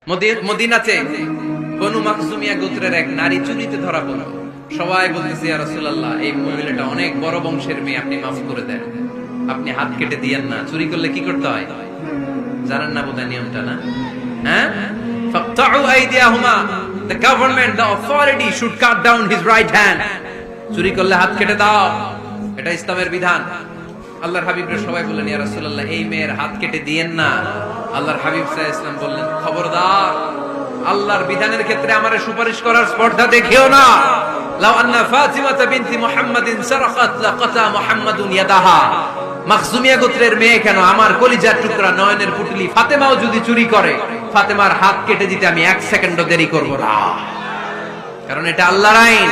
মদিনাতে বনু মাখজুমিয়া গোত্রের এক নারী চুরিতে ধরা পড়ল। সবাই বলতেছে, ইয়া রাসূলুল্লাহ, এই মহিলাটা অনেক বড় বংশের মেয়ে, আপনি মাফ করে দেন, আপনি হাত কেটে দিয়েন না। চুরি করলে কি করতে হয় জানেন না বোধহয় নিয়মটা, না? হ্যাঁ, ফাকতাউ আইদিয়াহুমা, the government, the authority should cut down his right hand. চুরি করলে হাত কেটে দাও, এটা ইসলামের বিধান। আল্লাহর হাবিবরা সবাই বললেন, ইয়া রাসূলুল্লাহ, এই মেয়ের হাত কেটে দিয়েন না। আল্লাহর হাবিব সাল্লাল্লাহু আলাইহি ওয়াসাল্লাম বললেন, খবরদার, আল্লাহর বিধানের ক্ষেত্রে আমারে সুপারিশ করার স্পর্ধা দেখিও না। লাউ আন্না ফাতিমাতা বিনতি মুহাম্মাদিন সারাকাত লাকাতা মুহাম্মাদুন ইয়াদাহা। মাখজুমিয়া গোত্রের মেয়ে কেন, আমার কলিজার টুকরা নয়নের পুটলি ফাতেমাও যদি চুরি করে, ফাতেমার হাত কেটে দিতে আমি 1 সেকেন্ডও দেরি করব না। কারণ এটা আল্লাহর আইন,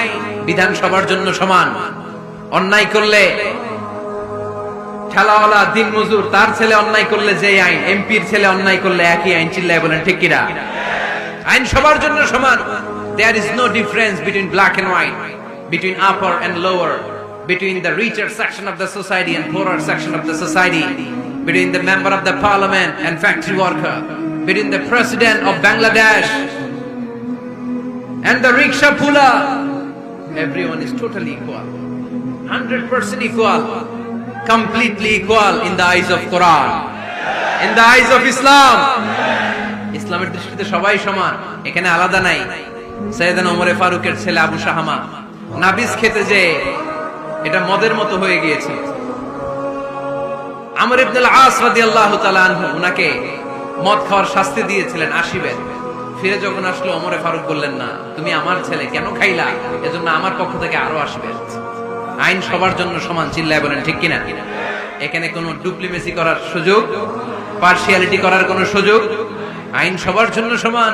বিধান সবার জন্য সমান। অন্যায় করলে ঠেলাওয়ালা দিন মজুর, তার ছেলে অন্যায় করলে যে আইন, এমপির ছেলে অন্যায় করলে একই আইন। চিল্লায় বলেন ঠিক কিনা? আইন সবার জন্য সমান। There is no difference between black and white, between upper and lower, between the richer section of the society and poorer section of the society, between the member of the parliament and factory worker, between the president of Bangladesh and the rickshaw puller. Everyone is totally equal, 100% equal, completely equal in the eyes of Quran, in the eyes of Islam. ইসলামের দৃষ্টিতে সবাই সমান, এখানে আলাদা নাই। সাইয়েদনা ওমরে ফারুকের ছেলে আবু শাহামা নাবিস খেতে যে এটা মদের মতো হয়ে গিয়েছিল। আমর ইবনে আল-আস রাদিয়াল্লাহু তাআলা আনহু উনাকে মদ খাওয়ার শাস্তি দিয়েছিলেন 80 বার। ফিরে যখন আসলো, ওমরে ফারুক বললেন, না, তুমি আমার ছেলে, কেন খাইলা? এজন্য আমার পক্ষ থেকে আরো 80 বার। আইন সবার জন্য সমান। চিল্লায় বলেন ঠিক কিনা? এখানে কোনো ডুপ্লিমেসি করার সুযোগ, পার্সিয়ালিটি করার কোনো সুযোগ, আইন সবার জন্য সমান।